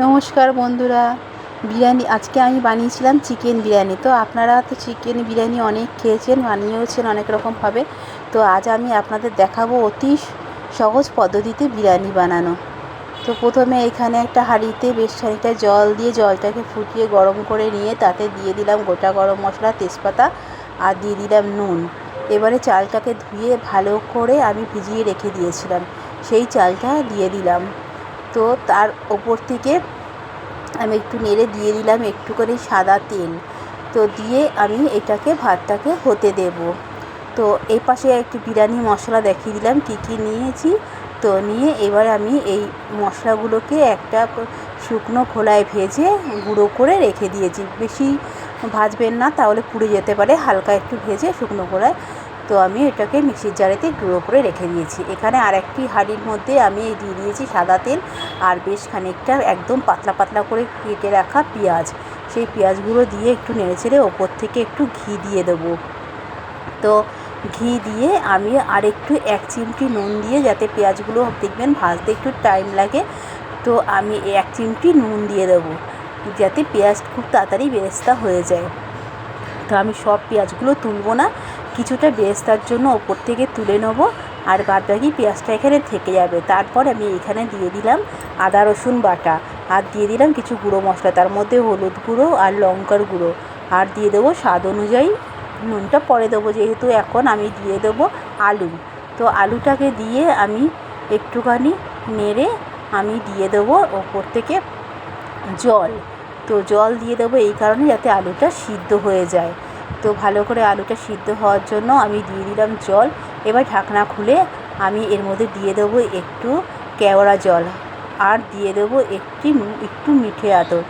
নমস্কার বন্ধুরা। বিরিয়ানি আজকে আমি বানিয়েছিলাম চিকেন বিরিয়ানি। তো আপনারা তো চিকেন বিরিয়ানি অনেক খেয়েছেন, বানিয়েওছেন অনেক রকমভাবে। তো আজ আমি আপনাদের দেখাবো অতি সহজ পদ্ধতিতে বিরিয়ানি বানানো। তো প্রথমে এখানে একটা হাঁড়িতে বেশ খানিকটা জল দিয়ে জলটাকে ফুটিয়ে গরম করে নিয়ে তাতে দিয়ে দিলাম গোটা গরম মশলা, তেজপাতা আর দিয়ে দিলাম নুন। এবারে চালটাকে ধুয়ে ভালো করে আমি ভিজিয়ে রেখে দিয়েছিলাম, সেই চালটা দিয়ে দিলাম। তো তার ওপর থেকে আমি একটু নেড়ে দিয়ে দিলাম একটুখানি সাদা তেল। তো দিয়ে আমি এটাকে ভাতটাকে হতে দেব। তো এই পাশে একটু বিরিয়ানি মশলা দেখিয়ে দিলাম কী কী নিয়েছি। তো নিয়ে এবার আমি এই মশলাগুলোকে একটা শুকনো খোলায় ভেজে গুঁড়ো করে রেখে দিয়েছি। বেশি ভাজবেন না, তাহলে পুড়ে যেতে পারে। হালকা একটু ভেজে শুকনো খোলায় তো আমি এটাকে মিক্সির জারেতে গুঁড়ো করে রেখে দিয়েছি। এখানে আরেকটি হাঁড়ির মধ্যে আমি দিয়ে দিয়েছি সাদা তেল আর বেশ খানিকটা একদম পাতলা পাতলা করে কেটে রাখা পেঁয়াজ। সেই পেঁয়াজগুলো দিয়ে একটু নেড়েচেড়ে ওপর থেকে একটু ঘি দিয়ে দেবো। তো ঘি দিয়ে আমি আরেকটু 1 চিমটি নুন দিয়ে, যাতে পেঁয়াজগুলো দেখবেন ভাজতে একটু টাইম লাগে, তো আমি 1 চিমটি নুন দিয়ে দেবো, যাতে পেঁয়াজ খুব তাড়াতাড়ি বেরেস্তা হয়ে যায়। তো আমি সব পেঁয়াজগুলো তুলবো না, কিছুটা বেরেস্তার জন্য ওপর থেকে তুলে নেবো, আর বাদবাকি পেঁয়াজটা এখানে থেকে যাবে। তারপর আমি এখানে দিয়ে দিলাম আদা রসুন বাটা, আর দিয়ে দিলাম কিছু গুঁড়ো মশলা, তার মধ্যে হলুদ গুঁড়ো আর লঙ্কার গুঁড়ো, আর দিয়ে দেবো স্বাদ অনুযায়ী নুনটা পরে দেবো, যেহেতু এখন আমি দিয়ে দেবো আলু। তো আলুটাকে দিয়ে আমি একটুখানি নেড়ে আমি দিয়ে দেবো ওপর থেকে জল। তো জল দিয়ে দেবো এই কারণে যাতে আলুটা সিদ্ধ হয়ে যায়। তো ভালো করে আলুটা সিদ্ধ হওয়ার জন্য আমি দিয়ে দিলাম জল। এবার ঢাকনা খুলে আমি এর মধ্যে দিয়ে দেবো একটু কেওড়া জল, আর দিয়ে দেবো একটু মিঠে আতর,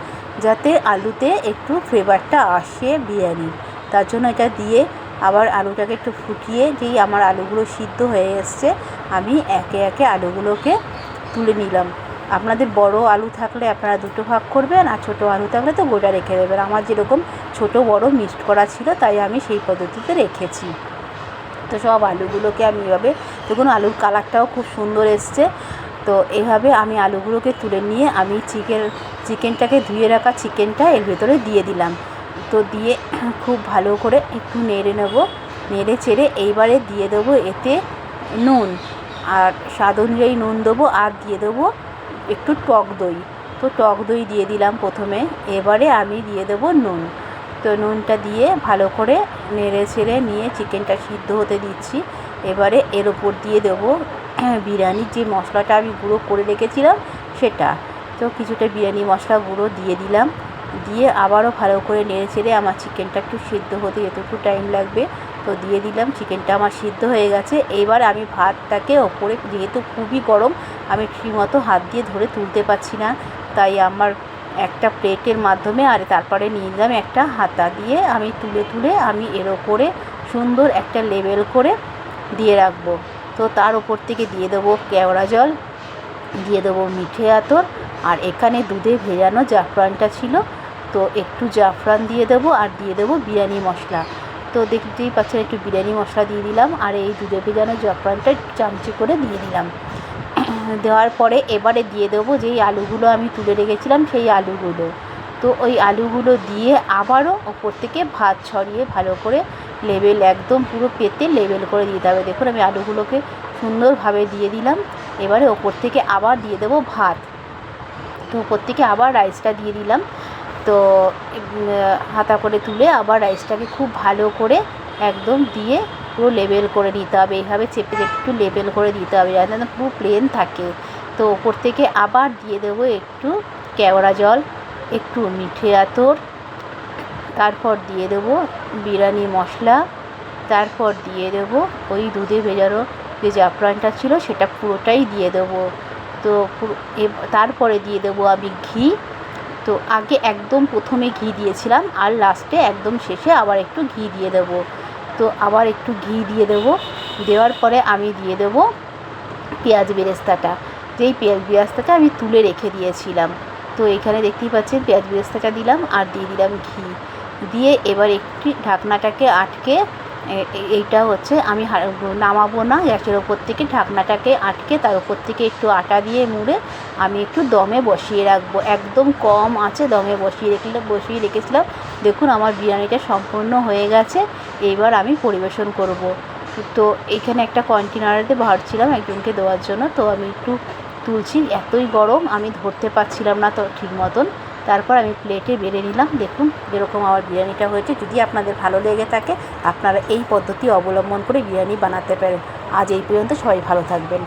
যাতে আলুতে একটু ফ্লেভারটা আসে বিরিয়ানির। তার জন্য এটা দিয়ে আবার আলুটাকে একটু ফুটিয়ে, যেই আমার আলুগুলো সিদ্ধ হয়ে এসছে, আমি একে একে আলুগুলোকে তুলে নিলাম। আপনাদের বড় আলু থাকলে আপনারা দুটো ভাগ করবেন, আর ছোটো আলু থাকলে তো গোটা রেখে দেবেন। আমার যেরকম ছোটো বড় মিক্সড করা ছিল, তাই আমি সেই পদ্ধতিতে রেখেছি। তো সব আলুগুলোকে আমি এভাবে, দেখুন আলুর কালারটাও খুব সুন্দর এসছে। তো এভাবে আমি আলুগুলোকে তুলে নিয়ে আমি চিকেনটাকে ধুয়ে রাখা চিকেনটা এর ভেতরে দিয়ে দিলাম। তো দিয়ে খুব ভালো করে একটু নেড়ে নেব, নেড়ে চেড়ে এইবারে দিয়ে দেবো এতে নুন, আর স্বাদ অনুযায়ী নুন দেবো, আর দিয়ে দেবো একটু টক দই। তো টক দই দিয়ে দিলাম প্রথমে, এবারে আমি দিয়ে দেবো নুন। তো নুনটা দিয়ে ভালো করে নেড়ে ছেড়ে নিয়ে চিকেনটা সিদ্ধ হতে দিচ্ছি। এবারে এর ওপর দিয়ে দেবো বিরিয়ানির যে মশলাটা আমি গুঁড়ো করে রেখেছিলাম সেটা। তো কিছুটা বিরিয়ানি মশলা গুঁড়ো দিয়ে দিলাম, দিয়ে আবারও ভালো করে নেড়ে ছেড়ে, আমার চিকেনটা একটু সিদ্ধ হতে একটু টাইম লাগবে, তো দিয়ে দিলাম। চিকেনটা আমার সিদ্ধ হয়ে গেছে। এইবার আমি ভাতটাকে ওপরে, যেহেতু খুবই গরম, আমি ঠিকমতো হাত দিয়ে ধরে তুলতে পারছি না, তাই আমার একটা প্লেটের মাধ্যমে, আর তারপরে নিয়ে নিলাম একটা হাতা দিয়ে, আমি তুলে তুলে আমি এর ওপরে সুন্দর একটা লেবেল করে দিয়ে রাখবো। তো তার ওপর থেকে দিয়ে দেবো কেওড়া জল, দিয়ে দেবো মিঠে আতর, আর এখানে দুধে ভেজানো জাফরানটা ছিল, তো একটু জাফরান দিয়ে দেবো, আর দিয়ে দেবো বিরিয়ানি মশলা। তো দেখতেই পাচ্ছেন একটু বিরিয়ানি মশলা দিয়ে দিলাম, আর এই দুধে ভেজানো জাফরানটা চামচি করে দিয়ে দিলাম। দেওয়ার পরে এবারে দিয়ে দেবো যেই আলুগুলো আমি তুলে রেখেছিলাম সেই আলুগুলো। তো ওই আলুগুলো দিয়ে আবারও ওপর থেকে ভাত ছড়িয়ে ভালো করে লেবেল, একদম পুরো পেতে লেবেল করে দিতে হবে। দেখুন আমি আলুগুলোকে সুন্দরভাবে দিয়ে দিলাম। এবারে ওপর থেকে আবার দিয়ে দেবো ভাত। তো ওপর থেকে আবার রাইসটা দিয়ে দিলাম। তো হাতা করে তুলে আবার রাইসটাকে খুব ভালো করে একদম দিয়ে পুরো লেবেল করে দিতে হবে। এইভাবে চেপে একটু লেবেল করে দিতে হবে, যাতে না পুরো প্লেন থাকে। তো ওপর থেকে আবার দিয়ে দেবো একটু কেওড়া জল, একটু মিঠে আতর, তারপর দিয়ে দেবো বিরিয়ানি মশলা, তারপর দিয়ে দেবো ওই দুধে ভেজানো যে জাফরানটা ছিল সেটা পুরোটাই দিয়ে দেবো। তো তারপরে দিয়ে দেবো আমি ঘি। তো আগে একদম প্রথমে ঘি দিয়েছিলাম, আর লাস্টে একদম শেষে আবার একটু ঘি দিয়ে দেবো। তো আবার একটু ঘি দিয়ে দেবো। দেওয়ার পরে আমি দিয়ে দেবো পেঁয়াজ বেরেস্তাটা, যেই পেঁয়াজ বেরেস্তাটা আমি তুলে রেখে দিয়েছিলাম। তো এখানে দেখতেই পাচ্ছেন পেঁয়াজ বেরেস্তাটা দিলাম, আর দিয়ে দিলাম ঘি। দিয়ে এবার একটু ঢাকনাটাকে আটকে, এইটা হচ্ছে আমি নামাবো না, গ্যাসের ওপর থেকে ঢাকনাটাকে আটকে তার উপর থেকে একটু আটা দিয়ে মুড়ে আমি একটু দমে বসিয়ে রাখবো, একদম কম আঁচে দমে বসিয়ে রেখেছিলাম। দেখুন আমার বিরিয়ানিটা সম্পূর্ণ হয়ে গেছে। এবার আমি পরিবেশন করব। তো এখানে একটা কন্টেনারেতে ভাবছিলাম একজনকে দেওয়ার জন্য, তো আমি একটু তুলছি, এতই গরম আমি ধরতে পারছিলাম না তো ঠিক মতন। তারপর আমি প্লেটে বেড়ে নিলাম। দেখুন এরকম আমার বিরিয়ানিটা হয়েছে। যদি আপনাদের ভালো লেগে থাকে আপনারা এই পদ্ধতি অবলম্বন করে বিরিয়ানি বানাতে পারেন। আজ এই পর্যন্ত, সবাই ভালো থাকবেন।